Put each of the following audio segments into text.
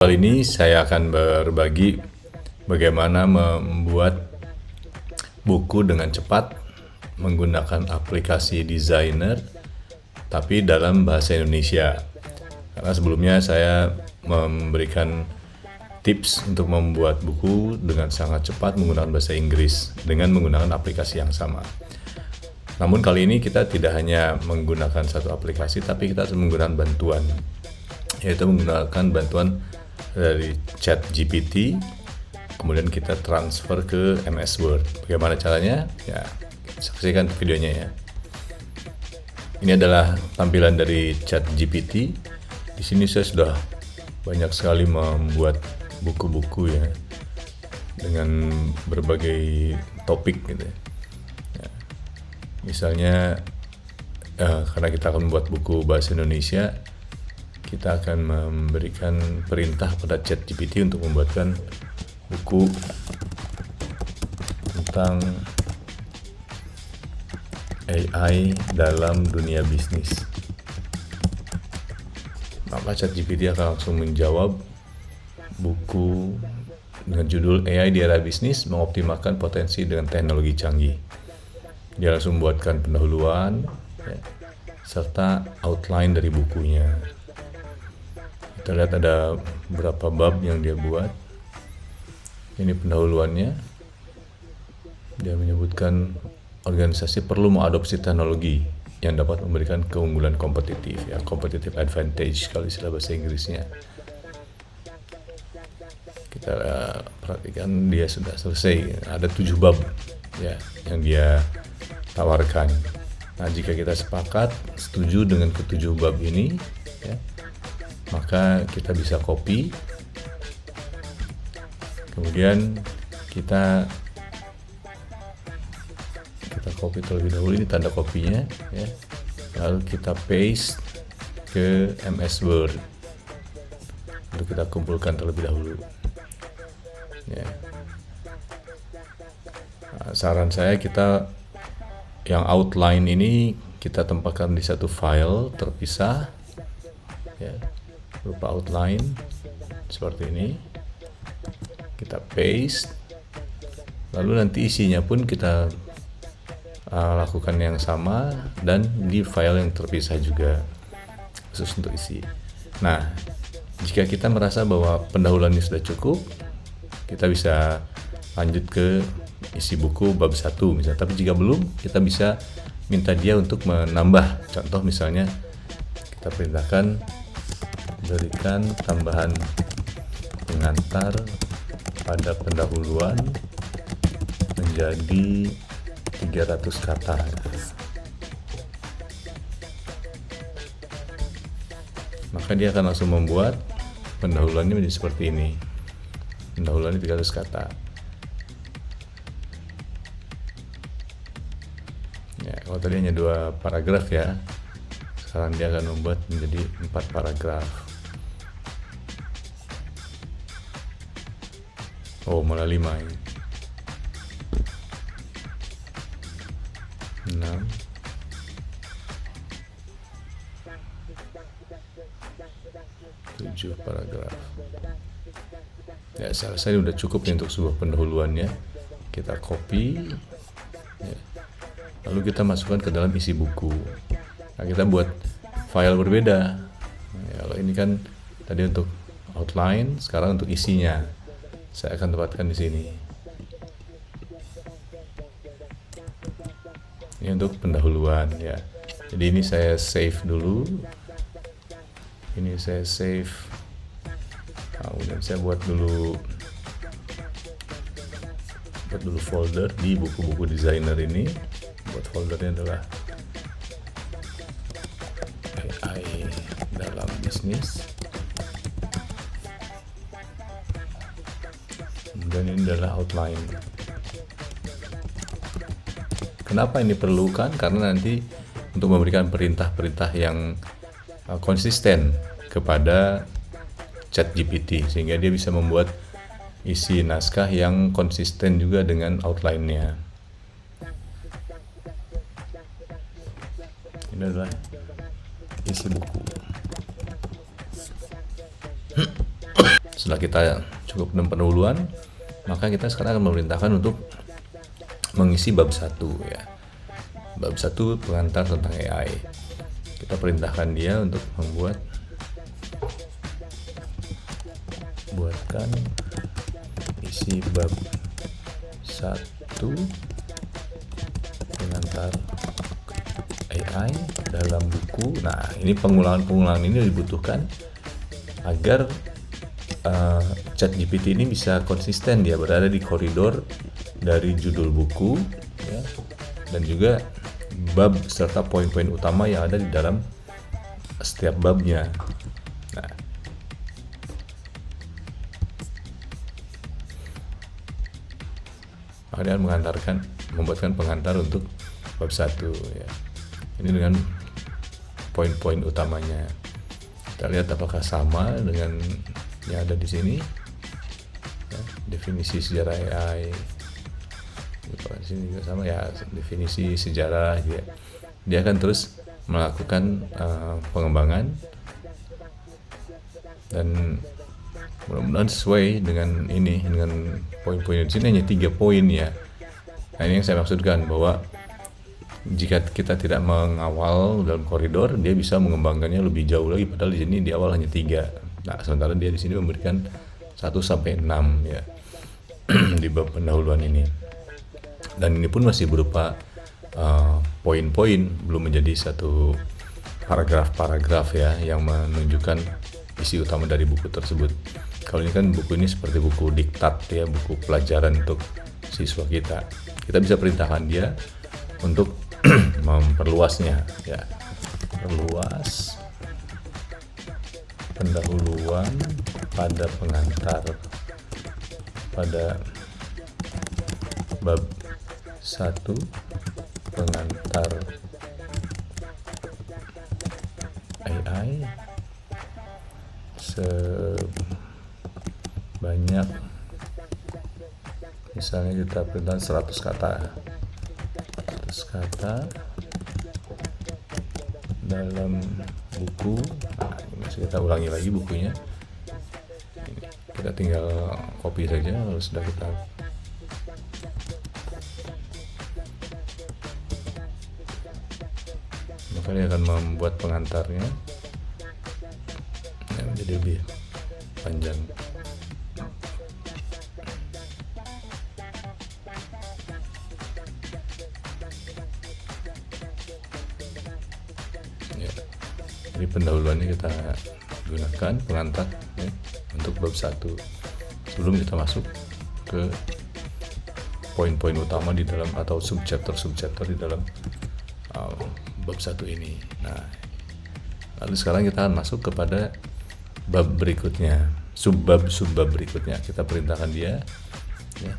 Kali ini saya akan berbagi bagaimana membuat buku dengan cepat menggunakan aplikasi designer tapi dalam bahasa Indonesia. Karena sebelumnya saya memberikan tips untuk membuat buku dengan sangat cepat menggunakan bahasa Inggris dengan menggunakan aplikasi yang sama. Namun kali ini kita tidak hanya menggunakan satu aplikasi, tapi kita harus menggunakan bantuan, yaitu menggunakan bantuan dari ChatGPT, kemudian kita transfer ke MS Word. Bagaimana caranya? Ya, saksikan videonya ya. Ini adalah tampilan dari ChatGPT. Di sini saya sudah banyak sekali membuat buku-buku ya, dengan berbagai topik gitu ya. Misalnya karena kita akan membuat buku bahasa Indonesia, kita akan memberikan perintah pada ChatGPT untuk membuatkan buku tentang AI dalam dunia bisnis. Maka ChatGPT akan langsung menjawab buku dengan judul AI di era bisnis mengoptimalkan potensi dengan teknologi canggih. Dia langsung membuatkan pendahuluan ya, serta outline dari bukunya. Kita lihat ada beberapa bab yang dia buat. Ini pendahuluannya. Dia menyebutkan organisasi perlu mengadopsi teknologi yang dapat memberikan keunggulan kompetitif, ya, competitive advantage kalau istilah bahasa Inggrisnya. Kita perhatikan dia sudah selesai. Ada 7 bab ya yang dia tawarkan. Nah, jika kita setuju dengan ketujuh bab ini ya, maka kita bisa copy, kemudian kita copy terlebih dahulu, ini tanda kopinya ya, lalu kita paste ke MS Word untuk kita kumpulkan terlebih dahulu ya. Nah, saran saya kita yang outline ini kita tempatkan di satu file terpisah ya, berupa outline seperti ini. Kita paste, lalu nanti isinya pun kita lakukan yang sama dan di file yang terpisah juga khusus untuk isi. Nah, jika kita merasa bahwa pendahuluan ini sudah cukup, kita bisa lanjut ke isi buku bab 1 misalnya. Tapi jika belum, kita bisa minta dia untuk menambah. Contoh misalnya kita perintahkan berikan tambahan pengantar pada pendahuluan menjadi 300 kata. Maka dia akan langsung membuat pendahuluannya menjadi seperti ini. Pendahuluannya 300 kata. Ya, kalau tadi hanya 2 paragraf ya, sekarang dia akan membuat menjadi 4 paragraf. Oh, malah 5 ini. 6. Tujuh paragraf. Ya, saya rasa ini udah cukup nih untuk sebuah pendahuluannya. Kita copy. Ya. Lalu kita masukkan ke dalam isi buku. Nah, kita buat file berbeda. Ya, kalau ini kan tadi untuk outline, sekarang untuk isinya. Saya akan tempatkan di sini. Ini untuk pendahuluan ya. Jadi ini saya save dulu. Ini saya save. Kemudian saya buat dulu folder di buku-buku designer ini. Buat foldernya adalah AI dalam bisnis. Dan ini adalah outline. Kenapa ini perlukan? Karena nanti untuk memberikan perintah-perintah yang konsisten kepada ChatGPT sehingga dia bisa membuat isi naskah yang konsisten juga dengan outline-nya. Ini adalah isi buku. Setelah kita cukup dengan pendahuluan, maka kita sekarang akan memerintahkan untuk mengisi bab 1 ya. Bab 1 pengantar tentang AI. Kita perintahkan dia untuk buatkan isi bab 1 pengantar AI dalam buku. Nah, ini pengulangan ini dibutuhkan agar ChatGPT ini bisa konsisten, dia berada di koridor dari judul buku ya, dan juga bab serta poin-poin utama yang ada di dalam setiap babnya. Nah, kalian membuatkan pengantar untuk bab 1 ya. Ini dengan poin-poin utamanya. Kita lihat apakah sama dengan yang ada di sini ya, definisi sejarah AI. Di sini juga sama ya, definisi sejarah ya. Dia akan terus melakukan pengembangan dan mudah-mudahan sesuai dengan ini, dengan poin-poin di sini hanya 3 poin ya. Nah, ini yang saya maksudkan, bahwa jika kita tidak mengawal dalam koridor, dia bisa mengembangkannya lebih jauh lagi, padahal di sini di awal hanya 3. Nah, sementara dia di sini memberikan 1 sampai 6 ya di bab pendahuluan ini. Dan ini pun masih berupa poin-poin, belum menjadi satu paragraf-paragraf ya yang menunjukkan isi utama dari buku tersebut. Kalau ini kan buku ini seperti buku diktat ya, buku pelajaran untuk siswa kita. Kita bisa perintahkan dia untuk memperluasnya ya. Perluas pendahuluan pada pengantar pada bab 1 pengantar AI sebanyak, misalnya kita perintah 100 kata dalam buku. Nah, ini kita ulangi lagi bukunya. Kita tinggal copy saja, lalu sudah kita maka dia akan membuat pengantarnya yang menjadi lebih panjang. Ya, jadi pendahuluannya kita gunakan pengantar ya, untuk bab 1 sebelum kita masuk ke poin-poin utama di dalam atau subchapter di dalam bab 1 ini. Nah, lalu sekarang kita akan masuk kepada bab berikutnya, subbab berikutnya. Kita perintahkan dia ya,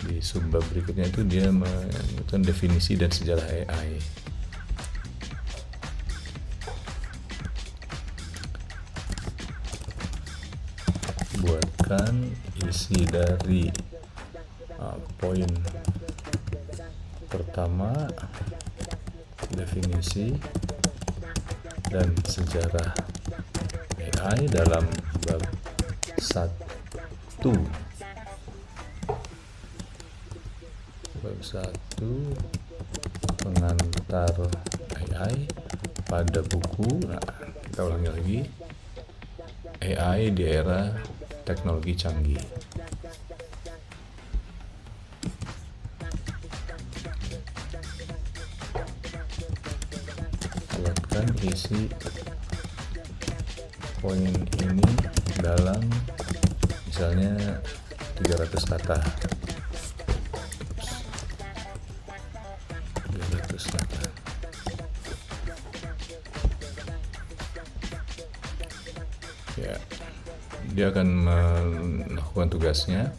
di subbab berikutnya itu dia menyebutkan definisi dan sejarah AI. Buatkan isi dari poin pertama, definisi dan sejarah AI dalam bab 1. Bab 1 pengantar AI pada buku. Nah, kita ulangi lagi. AI di era teknologi canggih. Buatkan isi poin ini dalam misalnya 300 kata. 300 kata. Ya, dia akan melakukan tugasnya.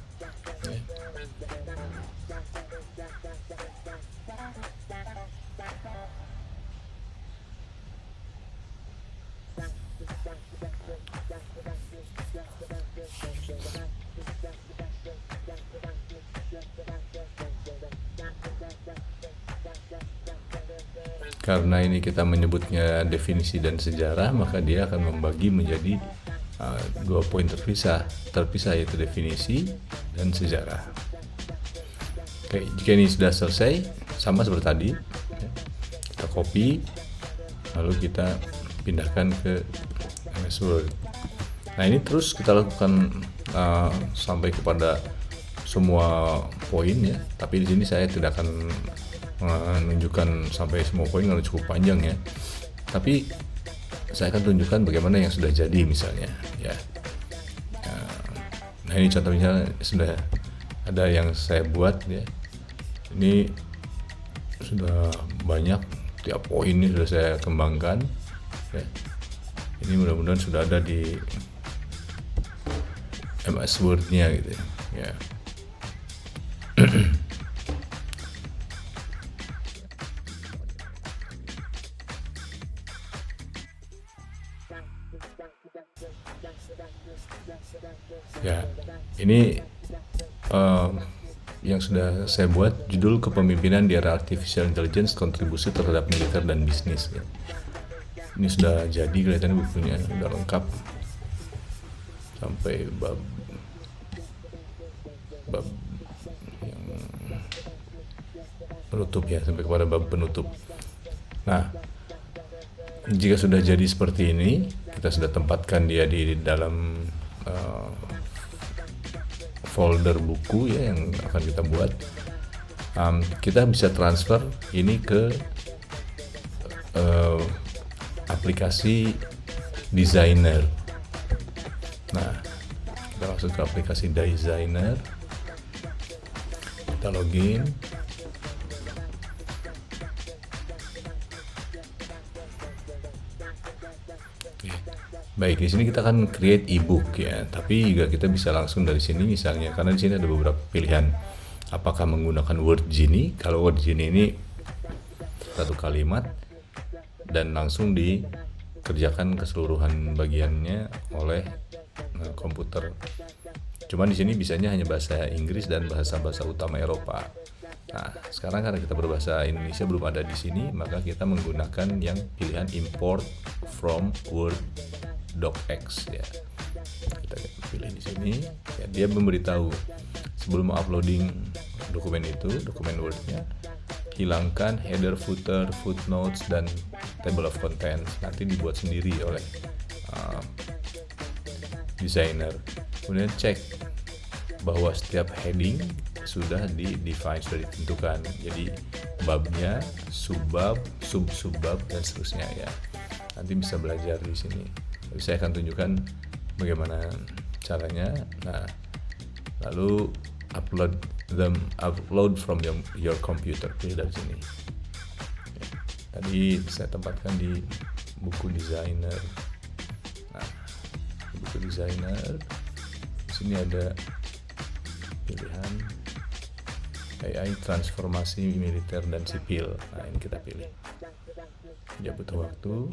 Karena ini kita menyebutnya definisi dan sejarah, maka dia akan membagi menjadi dua poin terpisah yaitu definisi dan sejarah. Oke, jika ini sudah selesai, sama seperti tadi, kita copy, lalu kita pindahkan ke MS Word. Nah, ini terus kita lakukan sampai kepada semua poin ya. Tapi di sini saya tidak akan menunjukkan sampai semua poin karena cukup panjang ya. Tapi saya akan tunjukkan bagaimana yang sudah jadi misalnya ya. Nah, ini contohnya sudah ada yang saya buat ya. Ini sudah banyak, tiap poin ini sudah saya kembangkan ya. Ini mudah-mudahan sudah ada di MS Word-nya gitu ya. Ya, ini yang sudah saya buat, judul Kepemimpinan di Era Artificial Intelligence, Kontribusi Terhadap Militer dan Bisnis ya. Ini sudah jadi, kelihatannya bukunya sudah lengkap sampai bab yang penutup ya, sampai kepada bab penutup. Nah, jika sudah jadi seperti ini, kita sudah tempatkan dia di dalam folder buku ya yang akan kita buat. Kita bisa transfer ini ke aplikasi Designer. Nah, kita masuk ke aplikasi Designer, kita login. Baik, di sini kita akan create ebook ya, tapi juga kita bisa langsung dari sini misalnya, karena di sini ada beberapa pilihan. Apakah menggunakan Word Genie? Kalau Word Genie ini satu kalimat dan langsung dikerjakan keseluruhan bagiannya oleh komputer. Cuman di sini bisanya hanya bahasa Inggris dan bahasa-bahasa utama Eropa. Nah, sekarang karena kita berbahasa Indonesia belum ada di sini, maka kita menggunakan yang pilihan import from Word docx ya. Kita pilih di sini ya, dia memberitahu sebelum uploading dokumen itu, dokumen Word-nya, hilangkan header, footer, footnotes dan table of contents. Nanti dibuat sendiri oleh designer. Kemudian cek bahwa setiap heading sudah di-define, sudah ditentukan. Jadi babnya, subbab, sub-subbab dan seterusnya ya. Nanti bisa belajar di sini. Tapi saya akan tunjukkan bagaimana caranya. Nah, lalu upload from your computer, pilih dari sini. Ya, tadi saya tempatkan di buku Designer. Nah, di buku Designer di sini ada pilihan AI transformasi militer dan sipil. Nah, ini kita pilih. Dia butuh waktu.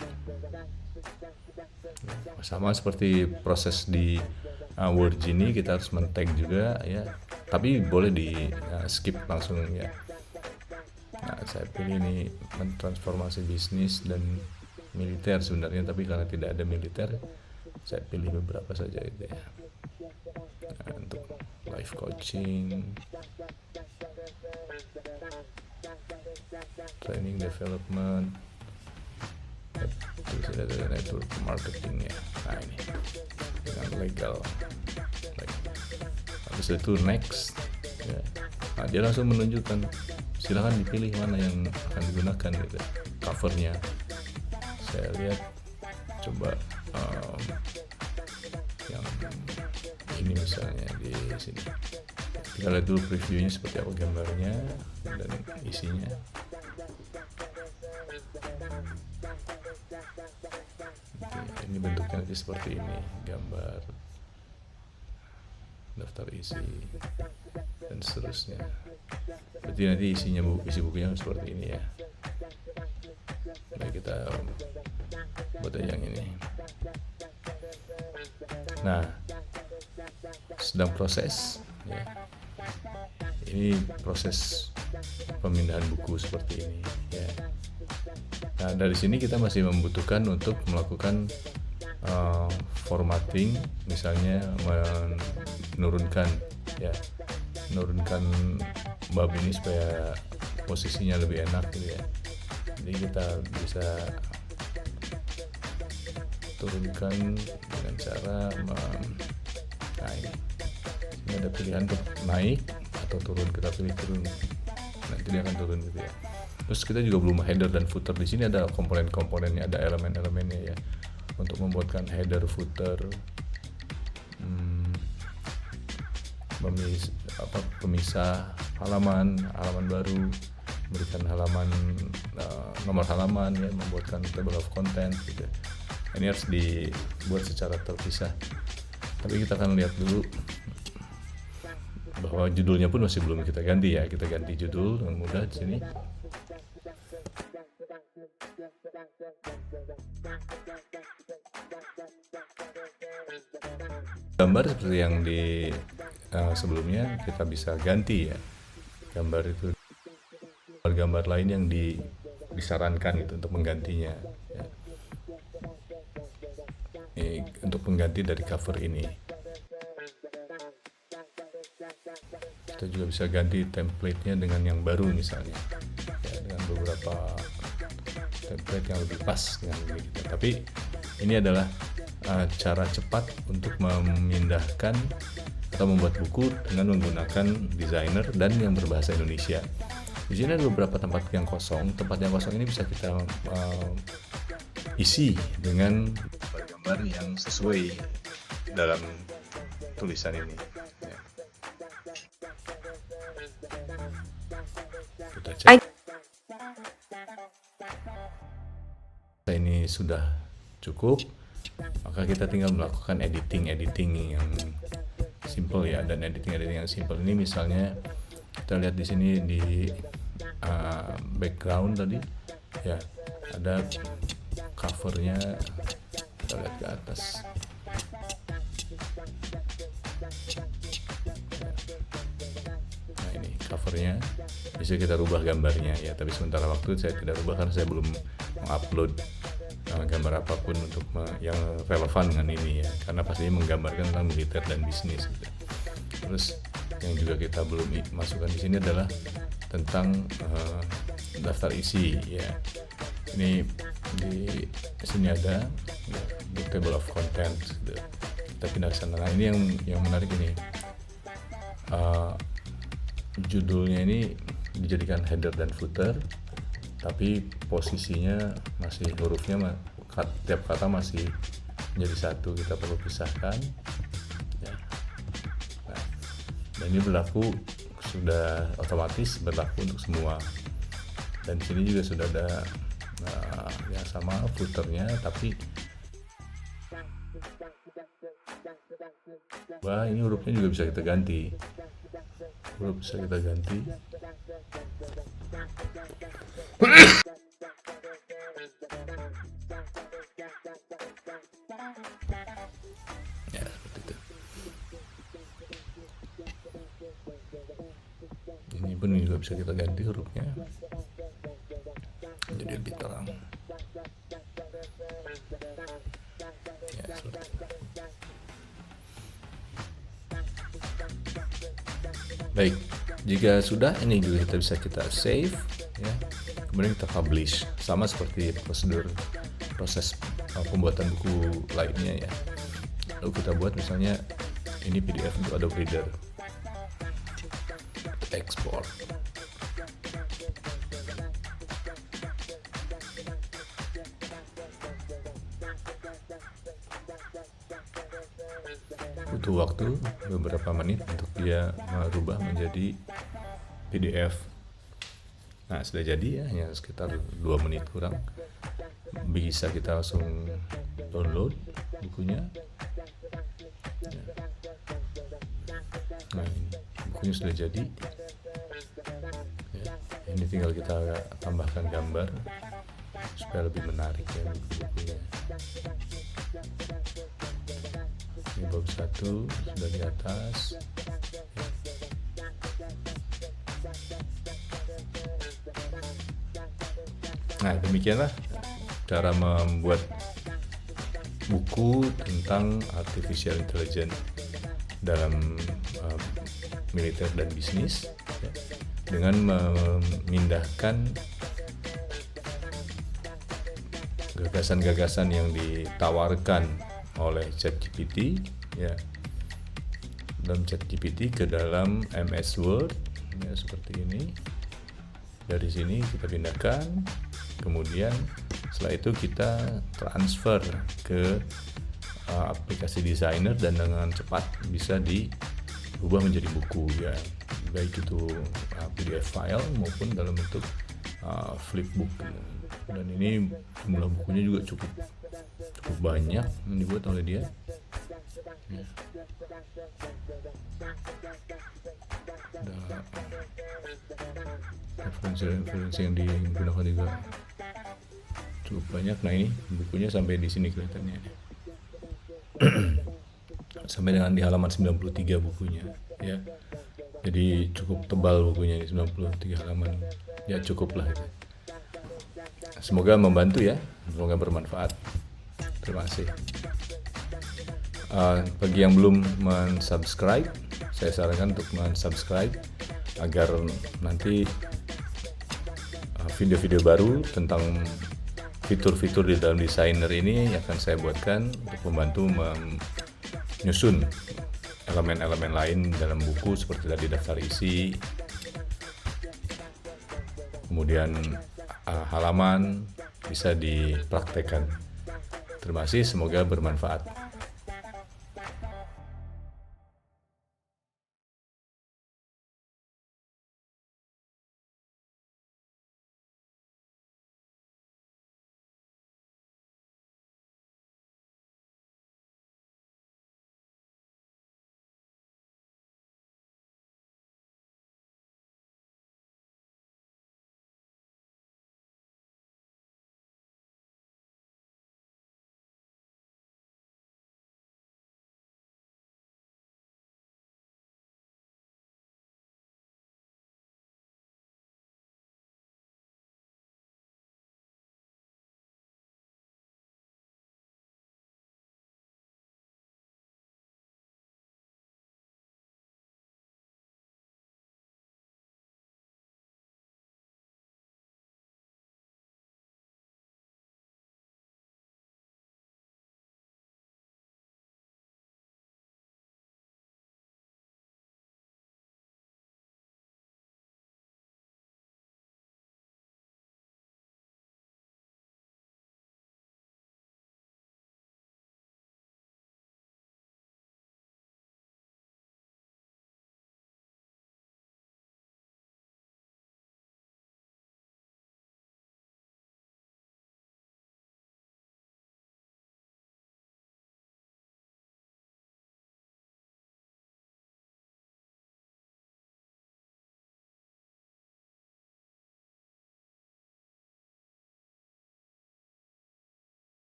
Sama seperti proses di Word Genie, kita harus men-tag juga ya. Tapi boleh di skip langsung ya. Nah, saya pilih ini mentransformasi bisnis dan militer sebenarnya, tapi karena tidak ada militer, saya pilih beberapa saja itu ya. Nah, untuk life coaching, training development, terus ada network marketing ya. Nah, ini dengan legal. Habis itu next ya. Nah, dia langsung menunjukkan, silahkan dipilih mana yang akan digunakan gitu covernya. Saya lihat coba yang ini misalnya di sini. Kita lihat dulu previewnya seperti apa gambarnya dan isinya. Oke, ini bentuknya nanti seperti ini, gambar, daftar isi dan seterusnya. Berarti nanti isi bukunya seperti ini ya. Nah, kita buat yang ini. Nah, sedang proses ya. Ini proses pemindahan buku seperti ini ya. Nah, dari sini kita masih membutuhkan untuk melakukan formatting, misalnya menurunkan ya menurunkan bab ini supaya posisinya lebih enak gitu ya. Jadi kita bisa turunkan dengan cara nah ini ada pilihan untuk naik atau turun, kita pilih turun, nanti dia akan turun gitu ya. Terus kita juga belum header dan footer. Di sini ada komponen-komponennya, ada elemen-elemennya ya untuk membuatkan header, footer, pemisah halaman baru, memberikan halaman, nomor halaman ya, membuatkan table of content gitu. Ini harus dibuat secara terpisah. Tapi kita akan lihat dulu bahwa judulnya pun masih belum kita ganti ya. Kita ganti judul dengan mudah di sini. Gambar seperti yang di sebelumnya kita bisa ganti ya. Gambar itu gambar lain yang disarankan gitu untuk menggantinya ya. Untuk pengganti dari cover ini kita juga bisa ganti template-nya dengan yang baru misalnya ya, dengan beberapa template yang lebih pas dengan ini gitu. Tapi ini adalah cara cepat untuk memindahkan atau membuat buku dengan menggunakan designer dan yang berbahasa Indonesia. Di sini ada beberapa tempat yang kosong. Tempat yang kosong ini bisa kita isi dengan gambar yang sesuai dalam tulisan ini. Ya. Kita cek. Ini sudah cukup. Maka kita tinggal melakukan editing yang simple ya. Dan editing yang simple ini misalnya kita lihat di sini di background tadi ya, ada covernya, kita lihat ke atas. Nah ini covernya, bisa kita rubah gambarnya ya, tapi sementara waktu saya tidak rubah karena saya belum mengupload gambar apapun untuk yang relevan dengan ini ya, karena pastinya menggambarkan tentang militer dan bisnis gitu. Terus yang juga kita belum masukkan di sini adalah tentang daftar isi ya. Ini di sini ada ya, table of content gitu. Kita pindah ke sana. Nah, ini yang menarik ini, judulnya ini dijadikan header dan footer, tapi posisinya masih hurufnya tiap kata masih menjadi satu, kita perlu pisahkan ya. Nah, dan ini sudah otomatis berlaku untuk semua. Dan sini juga sudah ada yang sama footernya, tapi ini hurufnya juga bisa kita ganti. Huruf bisa kita ganti. Ya, seperti itu. Ini pun juga bisa kita ganti hurufnya jadi lebih terang. Ya, seperti itu. Baik, jika sudah, ini juga kita save ya. Kemudian kita publish, sama seperti proses pembuatan buku lainnya ya. Lalu kita buat misalnya ini PDF untuk Adobe Reader, export. Butuh waktu beberapa menit untuk dia merubah menjadi PDF. Nah, sudah jadi ya, hanya sekitar 2 menit kurang. Bisa kita langsung download bukunya. Nah, ini bukunya sudah jadi. Ya, ini tinggal kita tambahkan gambar supaya lebih menarik ya buku-bukunya. Ini bab 1 sudah di atas. Nah, demikianlah cara membuat buku tentang artificial intelligence dalam militer dan bisnis, ya, dengan memindahkan gagasan-gagasan yang ditawarkan oleh ChatGPT, ya, dalam ChatGPT ke dalam MS Word, ya, seperti ini. Dari sini kita pindahkan, kemudian setelah itu kita transfer ke aplikasi designer dan dengan cepat bisa diubah menjadi buku, ya, baik itu PDF file maupun dalam bentuk flipbook. Dan ini jumlah bukunya juga cukup banyak yang dibuat oleh dia, ya. Ada referensi yang digunakan juga cukup banyak. Nah, ini bukunya sampai di sini kelihatannya sampai dengan di halaman 93 bukunya, ya. Jadi cukup tebal bukunya, 93 halaman, ya, cukup lah itu. Semoga membantu, ya, semoga bermanfaat. Terima kasih. Bagi yang belum mensubscribe, saya sarankan untuk mensubscribe agar nanti video-video baru tentang fitur-fitur di dalam designer ini akan saya buatkan untuk membantu menyusun elemen-elemen lain dalam buku seperti tadi daftar isi, kemudian halaman bisa dipraktekkan. Terima kasih, semoga bermanfaat.